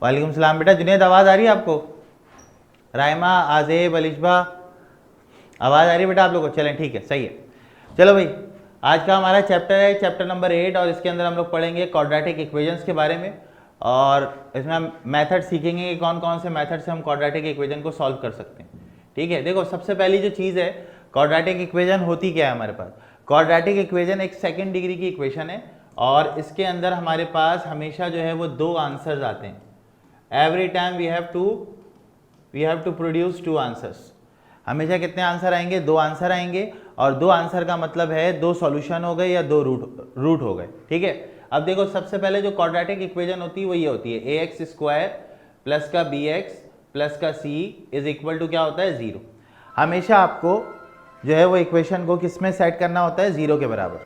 वालेकुम सलाम बेटा। जुनेद आवाज़ आ रही है आपको? रायमा, आजेब, अलिशबा, आवाज़ आ रही है बेटा आप लोगों को? चलें ठीक है, सही है। चलो भाई, आज का हमारा चैप्टर है चैप्टर नंबर 8 और इसके अंदर हम लोग पढ़ेंगे क्वाड्रेटिक इक्वेशंस के बारे में और इसमें हम मेथड सीखेंगे कि कौन कौन से मेथड से हम क्वाड्रेटिक इक्वेशन को सॉल्व कर सकते हैं। ठीक है, देखो सबसे पहली जो चीज़ है, क्वाड्रेटिक इक्वेशन होती क्या है हमारे पास? क्वाड्रेटिक इक्वेशन एक सेकेंड डिग्री की इक्वेशन है और इसके अंदर हमारे पास हमेशा जो है वो दो आंसर्स आते हैं। Every time we have to produce two answers. हमेशा कितने आंसर आएंगे? दो आंसर आएंगे और दो आंसर का मतलब है दो सॉल्यूशन हो गए या दो रूट हो गए। ठीक है, अब देखो सबसे पहले जो क्वाड्रेटिक इक्वेशन होती है वो ये होती है ए एक्स स्क्वायर प्लस का बी एक्स प्लस का सी इज इक्वल टू क्या होता है? जीरो। हमेशा आपको जो है वो इक्वेशन को किस में सेट करना होता है? जीरो के बराबर।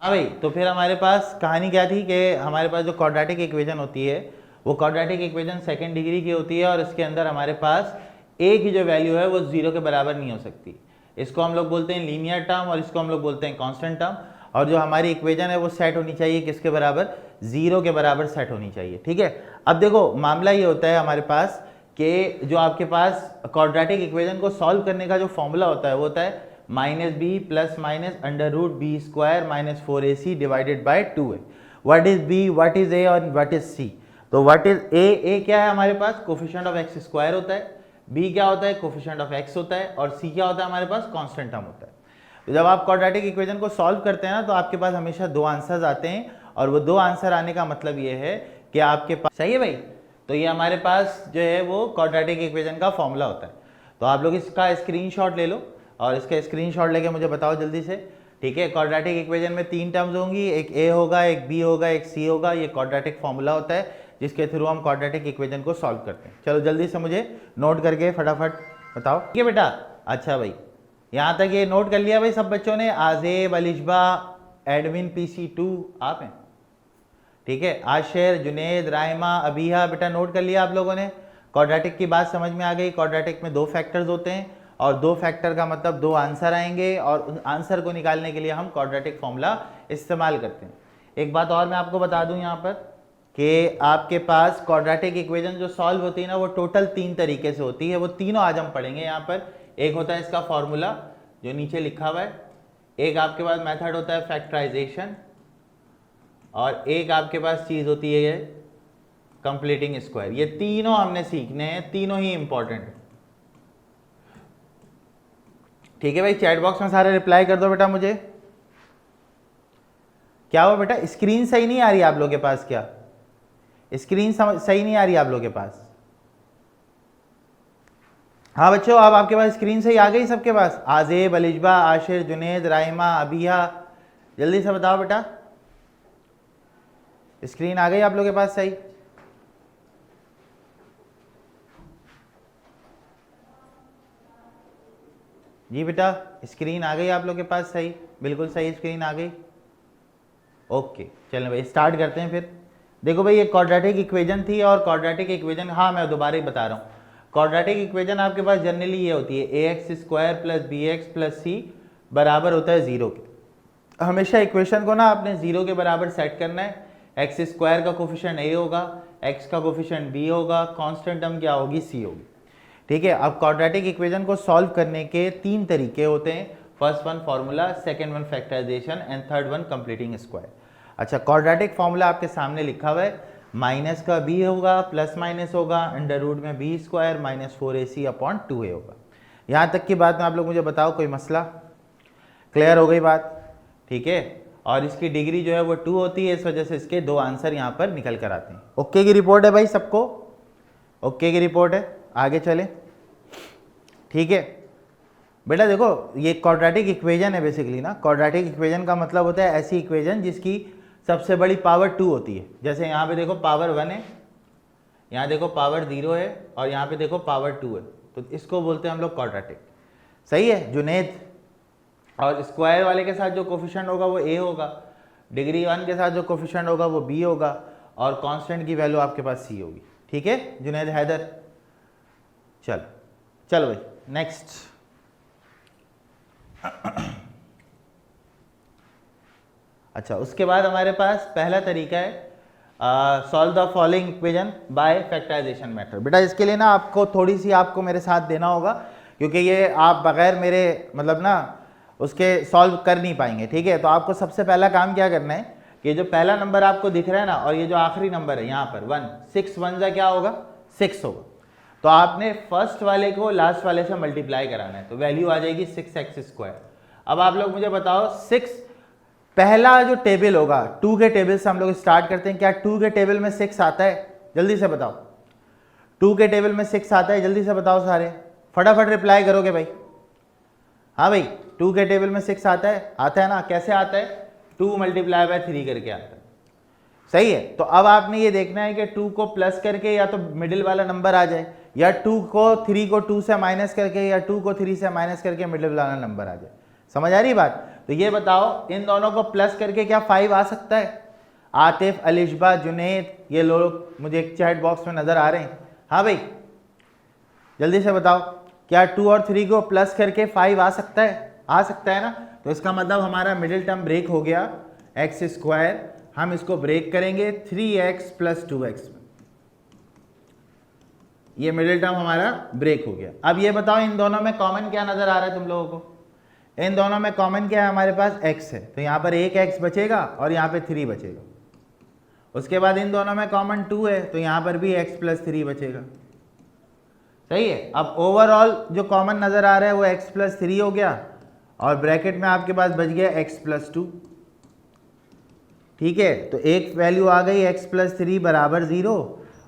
हाँ भाई, तो फिर हमारे पास कहानी क्या थी कि हमारे पास जो क्वाड्रेटिक इक्वेशन होती है वो क्वाड्रेटिक इक्वेशन सेकंड डिग्री की होती है और इसके अंदर हमारे पास ए की जो वैल्यू है वो जीरो के बराबर नहीं हो सकती। इसको हम लोग बोलते हैं लीनियर टर्म और इसको हम लोग बोलते हैं कांस्टेंट टर्म। और जो हमारी इक्वेशन है वो सेट होनी चाहिए किसके बराबर? जीरो के बराबर सेट होनी चाहिए। ठीक है, अब देखो मामला ये होता है हमारे पास कि जो आपके पास क्वाड्रेटिक इक्वेशन को सॉल्व करने का जो फॉर्मूला होता है वो होता है minus B plus minus under root B square minus 4ac divided by 2a। What is B, what is A और व्हाट इज सी? तो व्हाट इज ए क्या है हमारे पास? कोफिशिएंट ऑफ एक्स स्क्वायर होता है। बी क्या होता है? कोफिशिएंट ऑफ एक्स होता है। और सी क्या होता है हमारे पास? कांस्टेंट टर्म होता है। तो जब आप क्वाड्रेटिक इक्वेशन को सॉल्व करते हैं ना तो आपके पास हमेशा दो आंसर्स आते हैं और वो दो आंसर आने का मतलब ये है कि आपके पास, सही है भाई, तो ये हमारे पास जो है वो क्वाड्रेटिक इक्वेशन का फॉर्मूला होता है। तो आप लोग इसका स्क्रीनशॉट ले लो और इसका स्क्रीनशॉट लेके मुझे बताओ जल्दी से। ठीक है, क्वाड्रेटिक इक्वेशन में तीन टर्म्स होंगी, एक ए होगा, एक बी होगा, एक सी होगा। ये क्वाड्रेटिक फॉर्मूला होता है जिसके थ्रू हम क्वाड्रेटिक इक्वेशन को सॉल्व करते हैं। चलो जल्दी से मुझे नोट करके फटाफट बताओ। ठीक है बेटा, अच्छा भाई, यहाँ तक ये नोट कर लिया भाई सब बच्चों ने? आजेब, अलिशबा, एडविन, PC2 आप हैं? ठीक है, आशिर, जुनेद, राइमा, अबिहा, बेटा नोट कर लिया आप लोगों ने? क्वाड्रेटिक की बात समझ में आ गई। क्वाड्रेटिक में दो फैक्टर्स होते हैं और दो फैक्टर का मतलब दो आंसर आएंगे और उन आंसर को निकालने के लिए हम क्वाड्रेटिक फॉर्मूला इस्तेमाल करते हैं। एक बात और मैं आपको बता दूं यहाँ पर कि आपके पास क्वाड्रेटिक इक्वेशन जो सॉल्व होती है ना वो टोटल तीन तरीके से होती है। वो तीनों आज हम पढ़ेंगे यहाँ पर। एक होता है इसका फॉर्मूला जो नीचे लिखा हुआ है, एक आपके पास मेथड होता है फैक्टराइजेशन और एक आपके पास चीज होती है कंप्लीटिंग स्क्वायर। ये तीनों हमने सीखने हैं, तीनों ही इंपॉर्टेंट है। ठीक है भाई, चैट बॉक्स में सारे रिप्लाई कर दो बेटा मुझे। क्या हुआ बेटा? स्क्रीन सही नहीं आ रही आप लोगों के पास? क्या स्क्रीन सही नहीं आ रही आप लोगों के पास? हाँ बच्चों, अब आपके पास स्क्रीन सही आ गई सबके पास? आजेब, अलिशबा, आशिर, जुनेद, राइमा, अबिया, जल्दी से बताओ बेटा, स्क्रीन आ गई आप लोगों के पास सही? जी बेटा, स्क्रीन आ गई आप लोग के पास सही? बिल्कुल सही स्क्रीन आ गई। ओके, चलें भाई स्टार्ट करते हैं फिर। देखो भाई, ये क्वाड्रेटिक इक्वेशन थी और क्वाड्रेटिक इक्वेशन, हाँ मैं दोबारा ही बता रहा हूँ, क्वाड्रेटिक इक्वेशन आपके पास जनरली ये होती है A x square plus B x plus C बराबर होता है जीरो के। हमेशा इक्वेशन को ना आपने जीरो के बराबर सेट करना है। एक्स स्क्वायर का कोफिशिएंट ए होगा, एक्स का कोफिशिएंट बी होगा, कांस्टेंट टर्म क्या होगी? सी होगी। ठीक है, अब क्वाड्रेटिक इक्वेशन को सॉल्व करने के तीन तरीके होते हैं। First one formula, second one factorisation and third one completing square. अच्छा, क्वाड्रेटिक फॉर्मूला आपके सामने लिखा हुआ है, माइनस का बी होगा प्लस माइनस होगा अंडर रूट में B square minus 4ac upon 2a होगा। यहाँ तक की बात में आप लोग मुझे बताओ, कोई मसला? क्लियर हो गई बात? ठीक है, और इसकी डिग्री जो है वो 2 होती है, इस वजह से इसके दो आंसर यहाँ पर निकल कर आते हैं। ओके की रिपोर्ट है भाई सबको? ओके की रिपोर्ट है, आगे चले। ठीक है बेटा, देखो ये क्वाड्रेटिक इक्वेशन है बेसिकली ना। क्वाड्रेटिक इक्वेशन का मतलब होता है ऐसी इक्वेशन जिसकी सबसे बड़ी पावर 2 होती है। जैसे यहाँ पे देखो पावर 1 है, यहाँ देखो पावर 0 है और यहाँ पे देखो पावर 2 है, तो इसको बोलते हैं हम लोग क्वाड्रेटिक। सही है जुनेद? और स्क्वायर वाले के साथ जो कोफिशिएंट होगा वो a होगा, डिग्री 1 के साथ जो कोफिशिएंट होगा वो b होगा और कांस्टेंट की वैल्यू आपके पास c होगी। ठीक है जुनेद हैदर? चलो चलो भाई नेक्स्ट। अच्छा, उसके बाद हमारे पास पहला तरीका है solve the following equation by factorisation method. बेटा इसके लिए ना आपको थोड़ी सी आपको मेरे साथ देना होगा, क्योंकि ये आप बगैर मेरे मतलब ना उसके सॉल्व कर नहीं पाएंगे, ठीक है। तो आपको सबसे पहला काम क्या करना है कि जो पहला नंबर आपको दिख रहा है ना, और ये जो आखिरी नंबर है यहाँ पर 1, 6 1 जा क्या होगा 6 होगा। तो आपने फर्स्ट वाले को लास्ट वाले से मल्टीप्लाई कराना है, तो वैल्यू आ जाएगी 6x²। अब आप लोग मुझे बताओ 6 पहला जो टेबल होगा 2 के टेबल से हम लोग स्टार्ट करते हैं, क्या 2 के टेबल में 6 आता है? जल्दी से बताओ, 2 के टेबल में 6 आता है? जल्दी से बताओ सारे, फटाफट रिप्लाई करोगे भाई। हाँ भाई 2 के टेबल में 6 आता है? आता है ना। कैसे आता है? 2 × 3 करके आता है, सही है। तो अब आपने ये देखना है कि 2 को प्लस करके या तो मिडिल वाला नंबर आ जाए, या 3 को 2 से माइनस करके, या 2 को 3 से माइनस करके मिडिल वाला नंबर आ जाए। समझ आ रही बात? तो ये बताओ इन दोनों को प्लस करके क्या 5 आ सकता है? आतिफ, अलिशबा, जुनेद, ये लोग मुझे एक चैट बॉक्स में नजर आ रहे हैं। हाँ भाई जल्दी से बताओ, क्या 2 और 3 को प्लस करके 5 आ सकता है? आ सकता है ना। तो इसका मतलब हमारा मिडिल टर्म ब्रेक हो गया x²। हम इसको ब्रेक करेंगे 3x + 2x में, ये मिडिल टर्म हमारा ब्रेक हो गया। अब ये बताओ इन दोनों में कॉमन क्या नजर आ रहा है तुम लोगों को? इन दोनों में कॉमन क्या है? हमारे पास x है, तो यहाँ पर एक x बचेगा और यहाँ पे 3 बचेगा। उसके बाद इन दोनों में कॉमन 2 है, तो यहाँ पर भी x + 3 बचेगा, सही है। अब ओवरऑल जो कॉमन नजर आ रहा है वो x + 3 हो गया, और ब्रैकेट में आपके पास बच गया x + 2, ठीक है। तो एक वैल्यू आ गई x + 3 = 0,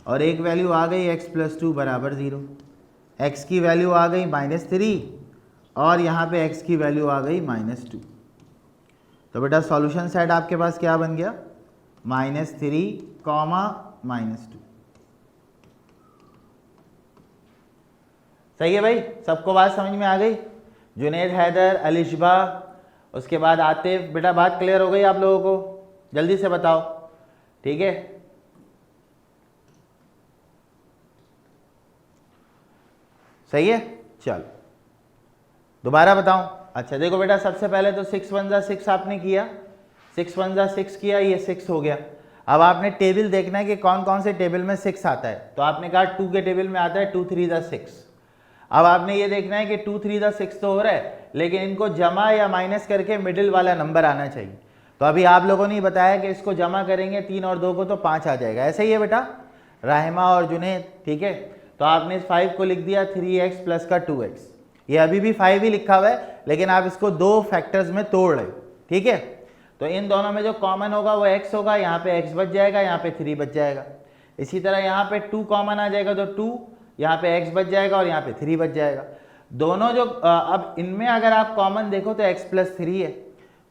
और एक वैल्यू आ गई x + 2 = 0। x की वैल्यू आ गई -3, और यहाँ पे x की वैल्यू आ गई -2। तो बेटा सॉल्यूशन सेट आपके पास क्या बन गया? -3, -2। सही है भाई, सबको बात समझ में आ गई? जुनेद, हैदर, अलिशबा, उसके बाद आतिफ, बेटा बात क्लियर हो गई आप लोगों को? जल्दी से बताओ, ठीक है। सही है, चलो दोबारा बताऊं। अच्छा देखो बेटा, सबसे पहले तो 6 1 जा 6 आपने किया, 6 1 जा 6 किया, ये 6 हो गया। अब आपने टेबल देखना है कि कौन कौन से टेबल में 6 आता है। तो आपने कहा 2 के टेबल में आता है 2 3 जा 6। अब आपने ये देखना है कि 2 3 जा 6 तो हो रहा है, लेकिन इनको जमा या माइनस करके मिडिल वाला नंबर आना चाहिए। तो अभी आप लोगों ने बताया कि इसको जमा करेंगे 3 और 2 को तो 5 आ जाएगा, ऐसे ही है बेटा राहिमा और जुनेद, ठीक है। तो आपने इस 5 को लिख दिया 3x + का 2x। ये अभी भी 5 ही लिखा हुआ है, लेकिन आप इसको 2 फैक्टर्स में तोड़ रहे, ठीक है। तो इन दोनों में जो कॉमन होगा वो x होगा, यहाँ पे x बच जाएगा, यहाँ पे 3 बच जाएगा। इसी तरह यहाँ पे 2 कॉमन आ जाएगा, तो 2, यहाँ पे x बच जाएगा और यहाँ पे 3 बच जाएगा। दोनों जो अब इनमें अगर आप कॉमन देखो तो x + 3 है,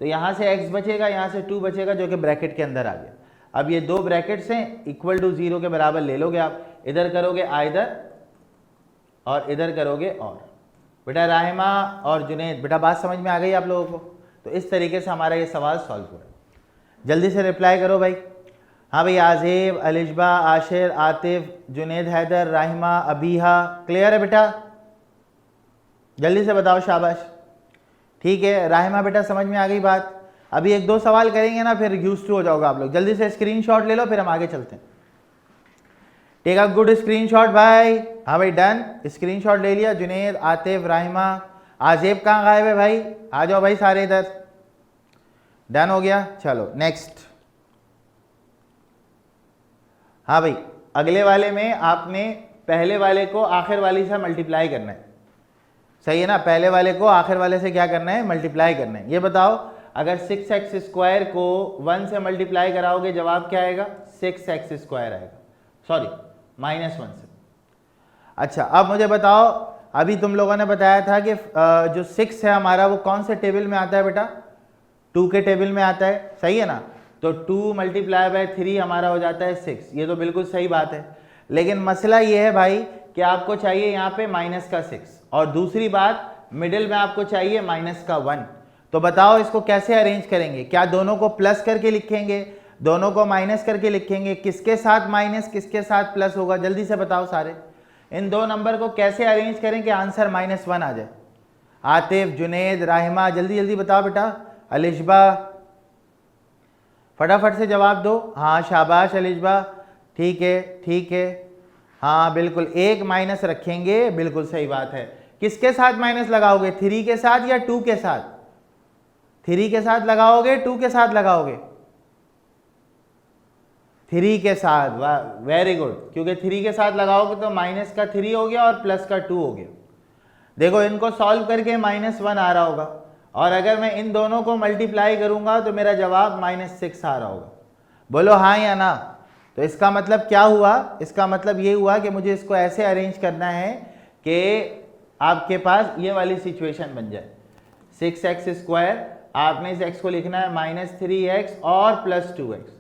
तो यहाँ से x बचेगा, यहाँ से 2 बचेगा, जो कि ब्रैकेट के अंदर आ गया। अब ये 2 ब्रैकेट्स हैं, = 0 के बराबर ले लोगे आप, इधर करोगे आइदर और इधर करोगे और। बेटा राहिमा और जुनेद, बेटा बात समझ में आ गई आप लोगों को? तो इस तरीके से हमारा ये सवाल सॉल्व हुआ है। जल्दी से रिप्लाई करो भाई। हाँ भाई, आज़ेब, अलिशबा, आशिर, आतिफ, जुनेद, हैदर, राहिमा, अबीहा, क्लियर है बेटा? जल्दी से बताओ, शाबाश, ठीक है। राहिमा बेटा समझ में आ गई बात? अभी 1-2 सवाल करेंगे ना, फिर यूज्ड टू हो जाओगे आप लोग। जल्दी से स्क्रीनशॉट ले लो, फिर हम आगे चलते हैं। टेक अ गुड स्क्रीनशॉट भाई। हाँ भाई डन, स्क्रीनशॉट ले लिया। जुनेद, आतिफ, राहिमा, आजेब कहाँ गायब है भाई? आ जाओ भाई सारे इधर। डन हो गया, चलो नेक्स्ट। हाँ भाई, अगले वाले में आपने पहले वाले को आखिर वाले से मल्टीप्लाई करना है, सही है ना। पहले वाले को आखिर वाले से क्या करना है? मल्टीप्लाई करना है। ये बताओ, अगर 6x² को 1 से मल्टीप्लाई कराओगे जवाब क्या आएगा? 6x² आएगा, सॉरी -1 से। अच्छा अब मुझे बताओ, अभी तुम लोगों ने बताया था कि जो 6 है हमारा वो कौन से टेबल में आता है बेटा? 2 के टेबल में आता है, सही है ना। तो 2 × 3 हमारा हो जाता है 6, ये तो बिल्कुल सही बात है। लेकिन मसला ये है भाई कि आपको चाहिए यहाँ पे -6, और दूसरी बात मिडिल में आपको चाहिए -1। तो बताओ इसको कैसे अरेंज करेंगे? क्या दोनों को प्लस करके लिखेंगे, दोनों को माइनस करके लिखेंगे? किसके साथ माइनस किसके साथ प्लस होगा? जल्दी से बताओ सारे। इन दो नंबर को कैसे अरेंज करें कि आंसर -1 आ जाए? आतिफ, जुनेद, राहिमा, जल्दी जल्दी बताओ बेटा। अलिशबा, फटाफट से जवाब दो। हाँ शाबाश अलिशबा, ठीक है ठीक है, हाँ बिल्कुल, एक माइनस रखेंगे, बिल्कुल सही बात है। किसके साथ माइनस लगाओगे, 3 के साथ या 2 के साथ? 3 के साथ लगाओगे, 2 के साथ लगाओगे? 3 के साथ, वाह वेरी गुड, क्योंकि 3 के साथ लगाओगे तो माइनस का 3 हो गया और प्लस का 2 हो गया। देखो इनको सॉल्व करके -1 आ रहा होगा, और अगर मैं इन दोनों को मल्टीप्लाई करूंगा तो मेरा जवाब -6 आ रहा होगा। बोलो हाँ या ना। तो इसका मतलब क्या हुआ, इसका मतलब ये हुआ कि मुझे इसको ऐसे अरेंज करना है कि आपके पास ये वाली सिचुएशन बन जाए। 6x², आपने इस x को लिखना है -3x और +2x।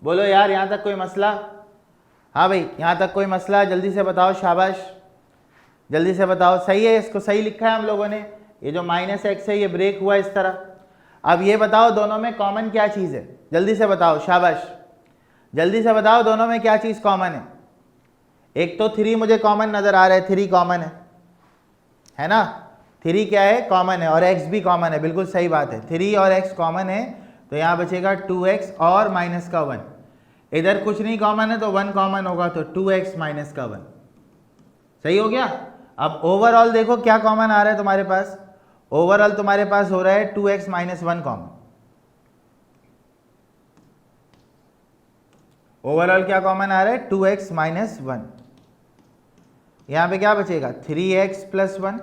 बोलो यार यहाँ तक कोई मसला? हाँ भाई यहाँ तक कोई मसला? जल्दी से बताओ, शाबाश जल्दी से बताओ। सही है, इसको सही लिखा है हम लोगों ने। ये जो -x है ये ब्रेक हुआ इस तरह। अब ये बताओ दोनों में कॉमन क्या चीज़ है, जल्दी से बताओ, शाबाश जल्दी से बताओ दोनों में क्या चीज़ कॉमन है। एक तो 3 मुझे कॉमन नज़र आ रहा है, 3 कॉमन है ना? 3 क्या है, कॉमन है, और x भी कॉमन है, बिल्कुल सही बात है। 3 और x कॉमन है तो यहाँ बचेगा 2x और -1। इधर कुछ नहीं कॉमन है तो 1 कॉमन होगा, तो 2x -1 सही हो गया। अब ओवरऑल देखो क्या कॉमन आ रहा है तुम्हारे पास। ओवरऑल तुम्हारे पास हो रहा है 2x -1 कॉमन। ओवरऑल क्या कॉमन आ रहा है, 2x -1। यहां पे क्या बचेगा, 3x + 1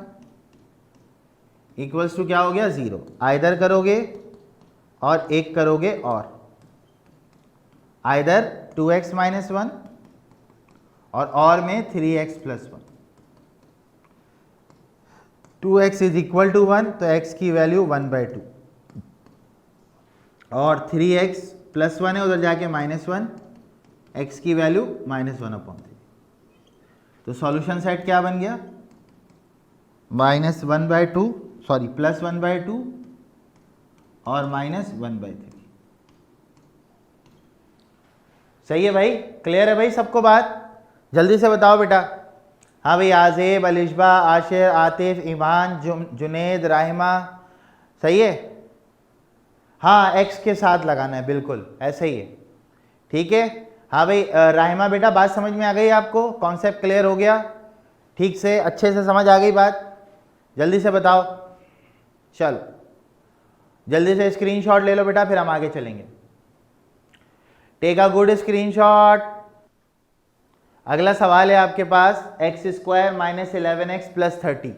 इक्वल्स टू क्या हो गया, 0। आइदर करोगे और एक करोगे, और आइदर 2x -1 और में 3x + 1। 2x = 1 तो x की वैल्यू 1/2, और 3x + 1 है उधर जाके -1, x की वैल्यू -1/3। तो सॉल्यूशन सेट क्या बन गया, -1/2 सॉरी +1/2 और -1/3। सही है भाई, क्लियर है भाई सबको बात? जल्दी से बताओ बेटा। हाँ भाई, आज़ेब, अलिशबा, आशिर, आतिफ, ईमान, जुनेद, राहिमा, सही है। हाँ x के साथ लगाना है, बिल्कुल ऐसा ही है, ठीक है। हाँ भाई राहिमा बेटा, बात समझ में आ गई आपको, कॉन्सेप्ट क्लियर हो गया, ठीक से अच्छे से समझ आ गई बात? जल्दी से बताओ, चलो जल्दी से स्क्रीनशॉट ले लो बेटा, फिर हम आगे चलेंगे। Take a good screenshot. अगला सवाल है आपके पास x² -11x + 30,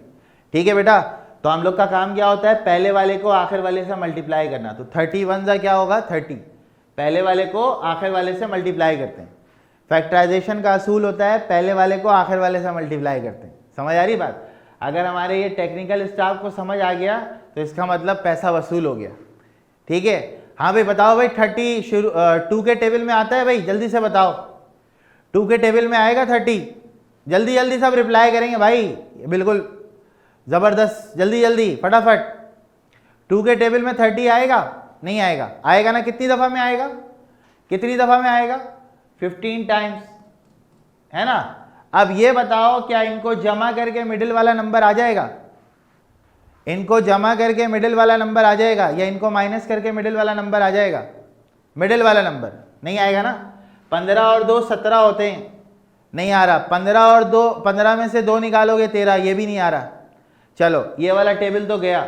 ठीक है बेटा। तो हम लोग का काम क्या होता है, पहले वाले को आखिर वाले से मल्टीप्लाई करना। तो 31 ज़ा क्या होगा, 30, पहले वाले को आखिर वाले से मल्टीप्लाई करते हैं। फैक्टराइजेशन का असूल होता है पहले वाले को आखिर वाले से मल्टीप्लाई करते हैं। समझ आ रही बात? अगर हमारे ये टेक्निकल स्टाफ को समझ आ गया तो इसका मतलब पैसा वसूल हो गया, ठीक है। हाँ भाई बताओ भाई, 30 शुरू 2 के टेबल में आता है भाई, जल्दी से बताओ, 2 के टेबल में आएगा 30? जल्दी जल्दी सब रिप्लाई करेंगे भाई, बिल्कुल ज़बरदस्त, जल्दी जल्दी फटाफट। 2 के टेबल में 30 आएगा? नहीं आएगा? आएगा ना? कितनी दफ़ा में आएगा, कितनी दफ़ा में आएगा? 15 टाइम्स, है ना। अब ये बताओ क्या इनको जमा करके मिडिल वाला नंबर आ जाएगा? इनको जमा करके मिडिल वाला नंबर आ जाएगा, या इनको माइनस करके मिडिल वाला नंबर आ जाएगा? मिडिल वाला नंबर नहीं आएगा ना। 15 और 2 17 होते हैं, नहीं आ रहा। 15 और 2, 15 में से 2 निकालोगे 13, ये भी नहीं आ रहा। चलो ये वाला टेबल तो गया।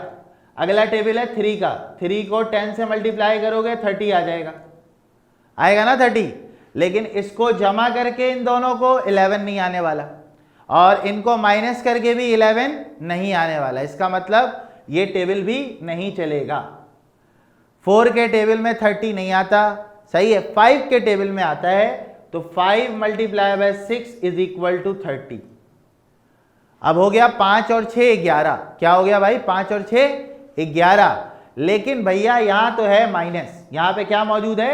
अगला टेबल है 3 का, 3 को 10 से मल्टीप्लाई करोगे 30 आ जाएगा, आएगा ना 30। लेकिन इसको जमा करके इन दोनों को 11 नहीं आने वाला, और इनको माइनस करके भी 11 नहीं आने वाला। इसका मतलब ये टेबल भी नहीं चलेगा। 4 के टेबल में 30 नहीं आता, सही है। 5 के टेबल में आता है, तो 5 × 6 = 30। अब हो गया 5 और 6 11, क्या हो गया भाई, 5 और 6 11। लेकिन भैया यहां तो है माइनस, यहां पे क्या मौजूद है,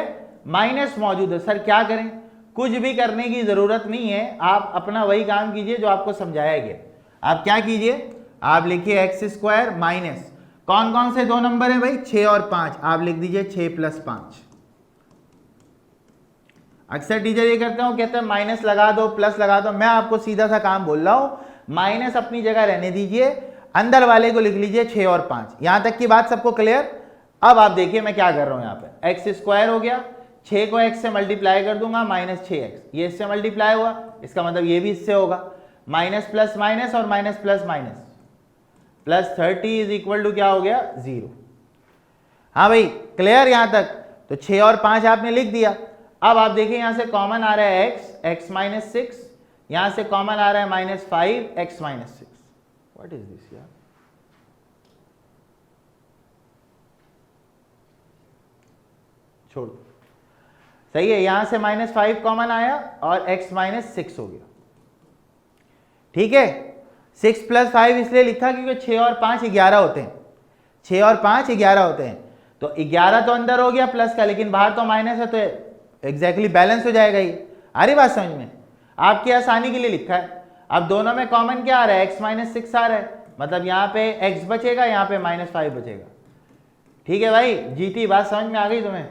माइनस मौजूद है। सर क्या करें? कुछ भी करने की जरूरत नहीं है, आप अपना वही काम कीजिए जो आपको समझाया गया। आप क्या कीजिए, आप लिखिए x² माइनस, कौन कौन से 2 नंबर हैं भाई, 6 और 5, आप लिख दीजिए 6 + 5। अक्सर टीचर ये करते हो, कहते हैं माइनस लगा दो, प्लस लगा दो। मैं आपको सीधा सा काम बोल रहा हूं, माइनस अपनी जगह रहने दीजिए, अंदर वाले को लिख लीजिए 6 और 5। यहां तक की बात सबको क्लियर? अब आप देखिए मैं क्या कर रहा हूं यहां पे, एक्स स्क्वायर हो गया, 6 को x से मल्टीप्लाई कर दूंगा -6x, ये इससे मल्टीप्लाई हुआ, इसका मतलब ये भी इससे होगा, माइनस प्लस माइनस और minus plus minus, plus 30 is equal to क्या हो गया 0। हाँ भाई क्लियर यहां तक? तो 6 और 5 आपने लिख दिया। अब आप देखिए यहां से कॉमन आ रहा है x माइनस 6, यहां से कॉमन आ रहा है -5 x minus 6। What is this यार? छोड़ो, सही है, यहां से -5 कॉमन आया और x माइनस 6 हो गया। ठीक है, 6 प्लस 5 इसलिए लिखा क्योंकि 6 और 5 11 होते हैं, 6 और 5 11 होते हैं, तो 11 तो अंदर हो गया प्लस का, लेकिन बाहर तो माइनस है, तो एग्जैक्टली बैलेंस हो जाएगा ये। आ रही बात समझ में? आपकी आसानी के लिए लिखा है। अब दोनों में कॉमन क्या आ रहा है, x माइनस 6 आ रहा है, मतलब यहाँ पे x बचेगा, यहाँ पे -5 बचेगा। ठीक है भाई, जीटी बात समझ में आ गई तुम्हें?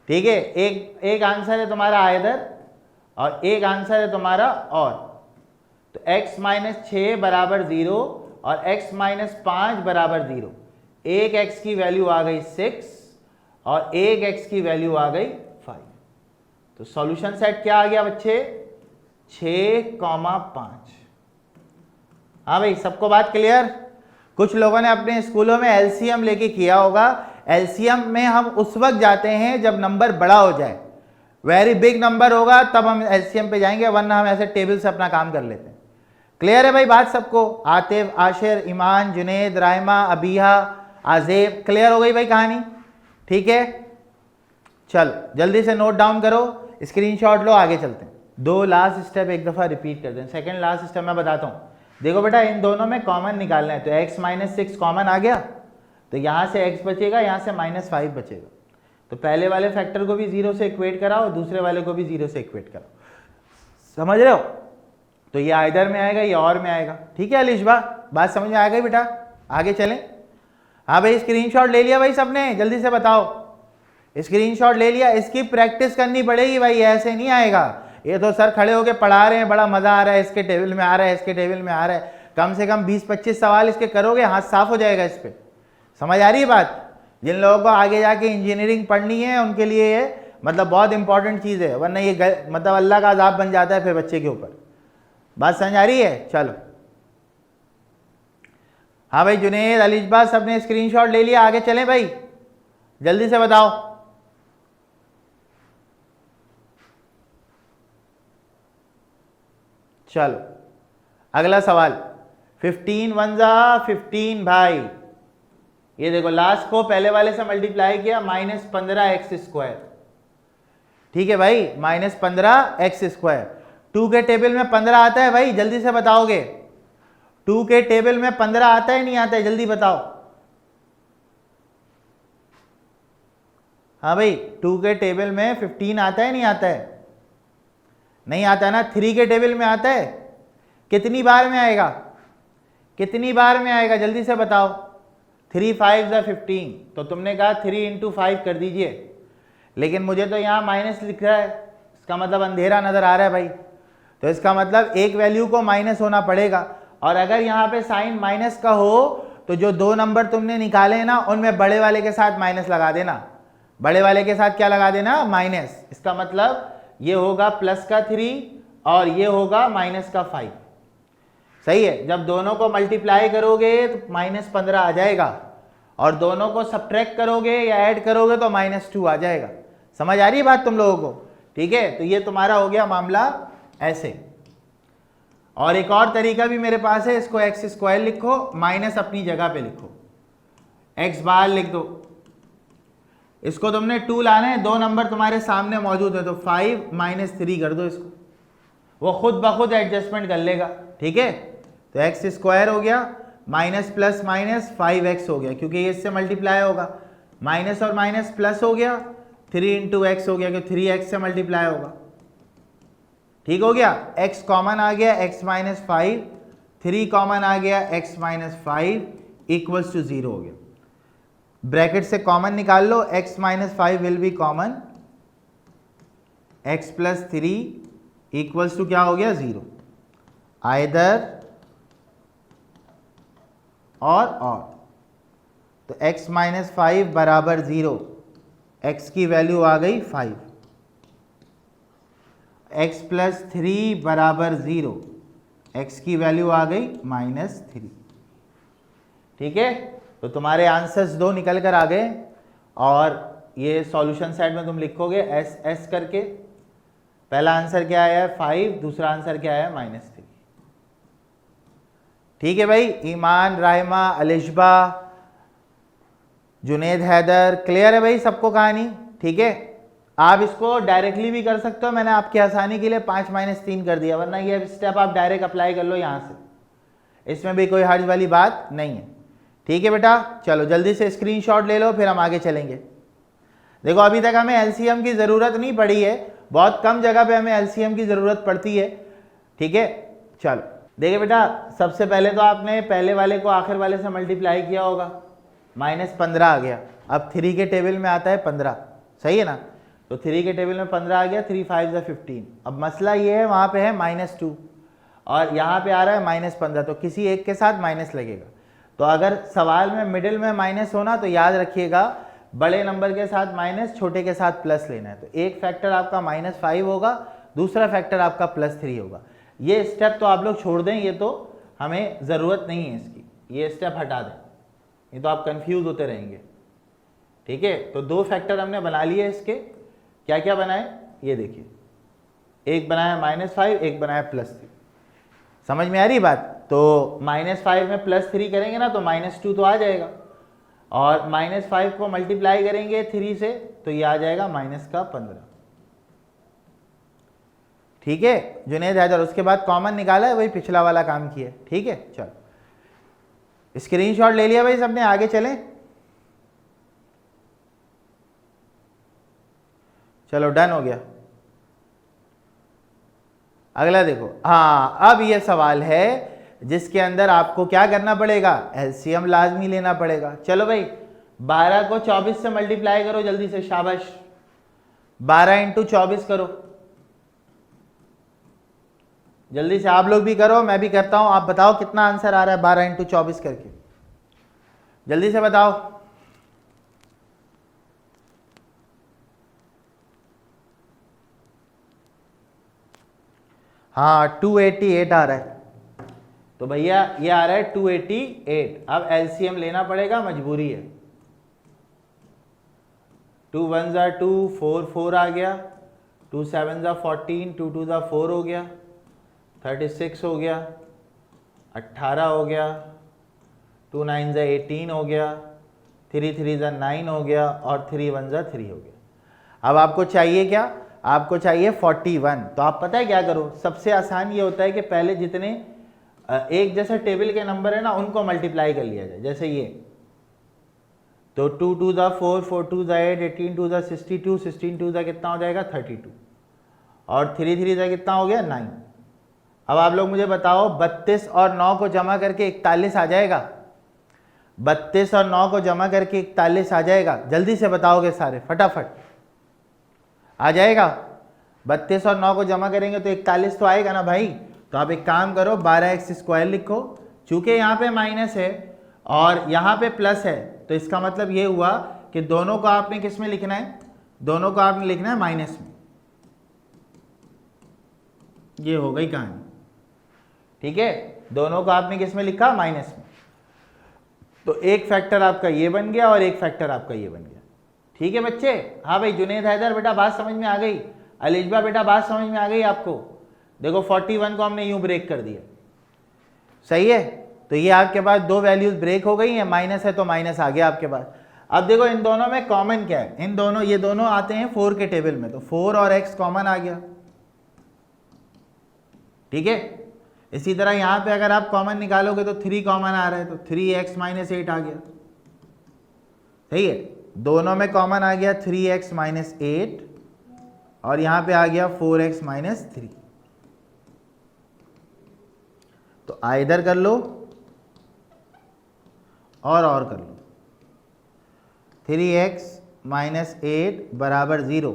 ठीक है, एक आंसर है तुम्हारा आइदर और एक आंसर है तुम्हारा और। तो x माइनस 6 बराबर 0 और x माइनस 5 बराबर 0। एक x की वैल्यू आ गई 6 और एक x की वैल्यू आ गई 5। तो सॉल्यूशन सेट क्या आ गया बच्चे, 6,5। हाँ भाई, सबको बात क्लियर? कुछ लोगों ने अपने स्कूलों में एलसीएम लेके किया होगा। एलसीएम में हम उस वक्त जाते हैं जब नंबर बड़ा हो जाए, वेरी बिग नंबर होगा तब हम एलसीएम पे जाएंगे, वरना हम ऐसे टेबल से अपना काम कर लेते हैं। क्लियर है भाई बात सबको? आतिफ, आशिर, ईमान, जुनेद, राइमा, अबीहा, आजेब, क्लियर हो गई भाई कहानी? ठीक है, चलो जल्दी से नोट डाउन करो, स्क्रीनशॉट लो, आगे चलते हैं। दो लास्ट स्टेप एक दफा रिपीट कर दें। सेकंड लास्ट स्टेप मैं बताता हूं। देखो बेटा, इन दोनों में कॉमन निकालना है, तो x माइनस 6 कॉमन आ गया, तो यहां से x बचेगा, यहां से -5 बचेगा। तो पहले वाले फैक्टर को भी 0 से इक्वेट कराओ, दूसरे वाले को भी 0 से इक्वेट कराओ। समझ रहे हो? तो ये आइदर में आएगा, ये और में आएगा। ठीक है अलिशबा, बात समझ में आ गई बेटा? आगे चलें। हाँ भाई, स्क्रीनशॉट ले लिया भाई सबने? जल्दी से बताओ, स्क्रीनशॉट ले लिया? इसकी प्रैक्टिस करनी पड़ेगी भाई, ऐसे नहीं आएगा। ये तो सर खड़े होके पढ़ा रहे हैं, बड़ा मजा आ रहा है, इसके टेबल में आ रहा है, इसके टेबल में आ रहा है, कम से कम 20-25 सवाल इसके करोगे, हाथ साफ हो जाएगा इस पे। समझ आ रही है बात? जिन लोगों को आगे जाके इंजीनियरिंग पढ़नी है उनके लिए ये मतलब बहुत इंपॉर्टेंट चीज़ है, वरना ये मतलब अल्लाह का अज़ाब बन जाता है फिर बच्चे के ऊपर। बात समझ आ रही है? चलो हाँ भाई, जुनेद, अलिशबा सबने स्क्रीनशॉट ले लिया, आगे चलें भाई, जल्दी से बताओ। चलो अगला सवाल, 15 1 जा 15 भाई। ये देखो, लास्ट को पहले वाले से मल्टीप्लाई किया, -15x²। ठीक है भाई, -15x²। 2 के टेबल में 15 आता है भाई? जल्दी से बताओगे, 2 के टेबल में 15 आता है नहीं आता है? जल्दी बताओ। हाँ भाई, 2 के टेबल में 15 आता है नहीं आता है? नहीं आता है ना। 3 के टेबल में आता है? कितनी बार में आएगा, कितनी बार में आएगा? जल्दी से बताओ। 3 5 जा 15, तो तुमने कहा 3 × 5 कर दीजिए, लेकिन मुझे तो यहाँ माइनस लिख रहा है, इसका मतलब अंधेरा नजर आ रहा है भाई। तो इसका मतलब एक वैल्यू को माइनस होना पड़ेगा, और अगर यहाँ पे साइन माइनस का हो तो जो 2 नंबर तुमने निकाले हैं ना, उनमें बड़े वाले के साथ माइनस लगा देना। बड़े वाले के साथ क्या लगा देना? माइनस। इसका मतलब ये होगा प्लस का 3 और ये होगा माइनस का 5। सही है, जब दोनों को मल्टीप्लाई करोगे तो -15 आ जाएगा, और दोनों को सब्ट्रैक्ट करोगे या ऐड करोगे तो -2 आ जाएगा। समझ आ रही है बात तुम लोगों को? ठीक है, तो ये तुम्हारा हो गया मामला ऐसे। और एक और तरीका भी मेरे पास है, इसको x² लिखो, माइनस अपनी जगह पे लिखो, x बाहर लिख दो। इसको तुमने 2 लाना है, 2 नंबर तुम्हारे सामने मौजूद है, तो 5 - 3 कर दो इसको, वो खुद ब खुद एडजस्टमेंट कर लेगा। ठीक है, तो x² हो गया, माइनस प्लस माइनस 5x हो गया, क्योंकि ये इससे मल्टीप्लाई होगा, माइनस और माइनस प्लस हो गया, 3 × x हो गया, क्योंकि 3x से मल्टीप्लाई होगा। ठीक हो गया, x कॉमन आ गया, x - 5, 3 कॉमन आ गया, x - 5 इक्वल्स टू 0 हो गया। ब्रैकेट से कॉमन निकाल लो, x - 5 will be common, x + 3 equals to क्या हो गया? 0। आइदर और। तो x माइनस 5 बराबर 0, x की वैल्यू आ गई 5, x प्लस 3 बराबर 0, x की वैल्यू आ गई -3। ठीक है, तो तुम्हारे आंसर्स दो निकल कर आ गए और ये सॉल्यूशन सेट में तुम लिखोगे एस एस करके। पहला आंसर क्या आया है 5, दूसरा आंसर क्या आया है -3। ठीक है भाई, ईमान, राहिमा, अलिशबा, जुनेद, हैदर, क्लियर है भाई सबको कहानी? ठीक है, आप इसको डायरेक्टली भी कर सकते हो, मैंने आपकी आसानी के लिए 5 - 3 कर दिया, वरना ये स्टेप आप डायरेक्ट अप्लाई कर लो यहाँ से, इसमें भी कोई हर्ज वाली बात नहीं है। ठीक है बेटा, चलो जल्दी से स्क्रीनशॉट ले लो, फिर हम आगे चलेंगे। देखो अभी तक हमें एलसीएम की ज़रूरत नहीं पड़ी है, बहुत कम जगह पे हमें एलसीएम की ज़रूरत पड़ती है। ठीक है, चलो देखिए बेटा, सबसे पहले तो आपने पहले वाले को आखिर वाले से मल्टीप्लाई किया होगा, -15 आ गया। अब 3 के टेबल में आता है 15, सही है ना? तो 3 के टेबल में 15 आ गया, 3 5 = 15। अब मसला ये है, वहाँ पे है -2 और यहाँ पे आ रहा है -15, तो किसी एक के साथ माइनस लगेगा। तो अगर सवाल में मिडिल में माइनस होना तो याद रखिएगा, बड़े नंबर के साथ माइनस, छोटे के साथ प्लस लेना है। तो एक फैक्टर आपका -5 होगा, दूसरा फैक्टर आपका +3 होगा। ये स्टेप तो आप लोग छोड़ दें, ये तो हमें ज़रूरत नहीं है इसकी, ये स्टेप हटा दें, ये तो आप कंफ्यूज होते रहेंगे। ठीक है, तो दो फैक्टर हमने बना लिए इसके। क्या क्या बनाए ये देखिए, एक बनाया -5, एक बनाया +3। समझ में आ रही बात? तो -5 में +3 करेंगे ना तो -2 तो आ जाएगा, और -5 को मल्टीप्लाई करेंगे 3 से तो ये आ जाएगा -15। ठीक है जुनेद हैदर, उसके बाद कॉमन निकाला है, वही पिछला वाला काम किया है। ठीक है, चलो स्क्रीनशॉट ले लिया भाई सबने, आगे चलें। चलो डन हो गया। अगला देखो, हाँ अब ये सवाल है जिसके अंदर आपको क्या करना पड़ेगा, एलसीएम लाजमी लेना पड़ेगा। चलो भाई 12 को 24 से मल्टीप्लाई करो जल्दी से, शाबाश। 12 × 24 करो जल्दी से, आप लोग भी करो, मैं भी करता हूं। आप बताओ कितना आंसर आ रहा है 12 × 24 करके, जल्दी से बताओ। हाँ 288 आ रहा है, तो भैया ये आ रहा है 288। अब एलसीएम लेना पड़ेगा, मजबूरी है। 2 1 = 2, 4 4 आ गया, 2 7 = 14, 2 2 = 4 हो गया, 36 हो गया, 18 हो गया, 2 9 = 18 हो गया, 3 3 = 9 हो गया, और 3 1 = 3 हो गया। अब आपको चाहिए क्या, आपको चाहिए 41। तो आप पता है क्या करो, सबसे आसान ये होता है कि पहले जितने एक जैसे टेबल के नंबर है ना उनको मल्टीप्लाई कर लिया जाए। जैसे ये, तो 2 2 = 4, 4 2 = 8, 18 2 = 62, 16 2 = कितना हो जाएगा 32, और 3 3 = कितना हो गया 9। अब आप लोग मुझे बताओ 32 और 9 को जमा करके 41 आ जाएगा? 32 और 9 को जमा करके 41 आ जाएगा? जल्दी से बताओगे सारे, फटाफट आ जाएगा? 32 और 9 को जमा करेंगे तो 41 तो आएगा ना भाई। तो आप एक काम करो, 12x² लिखो, चूंकि यहाँ पे माइनस है और यहाँ पे प्लस है, तो इसका मतलब ये हुआ कि दोनों को आपने किस में लिखना है, दोनों को आपने लिखना है माइनस में। ये हो गई कहानी। ठीक है, दोनों को आपने किस में लिखा, माइनस में। तो एक फैक्टर आपका ये बन गया और एक फैक्टर आपका ये बन गया। ठीक है बच्चे? हाँ भाई जुनेद हैदर बेटा बात समझ में आ गई, अलिशबा बेटा बात समझ में आ गई आपको? देखो 41 को हमने यूं ब्रेक कर दिया, सही है? तो ये आपके पास दो वैल्यूज ब्रेक हो गई है, माइनस है तो माइनस आ गया आपके पास। अब देखो इन दोनों में कॉमन क्या है, इन दोनों, ये दोनों आते हैं 4 के टेबल में, तो 4 और x कॉमन आ गया। ठीक है, इसी तरह यहां पे अगर आप कॉमन निकालोगे तो 3 कॉमन आ रहा है, तो 3x - 8 आ गया। सही है, दोनों में कॉमन आ गया 3x - 8, और यहां पे आ गया 4x - 3। तो आइदर कर लो और कर लो। 3x - 8 = 0,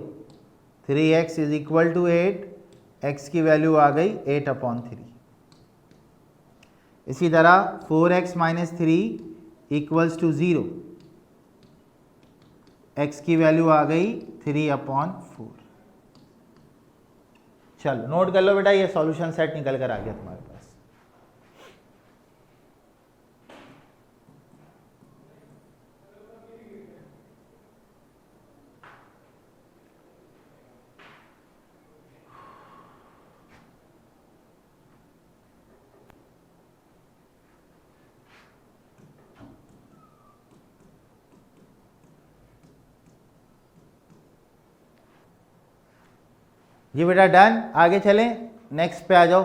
3x = 8, x की वैल्यू आ गई 8/3। इसी तरह 4x - 3 = 0, x की वैल्यू आ गई 3/4। चलो नोट कर लो बेटा, ये सॉल्यूशन सेट निकल कर आ गया तुम्हारे पास। ये बेटा डन, आगे चलें, नेक्स्ट पे आ जाओ।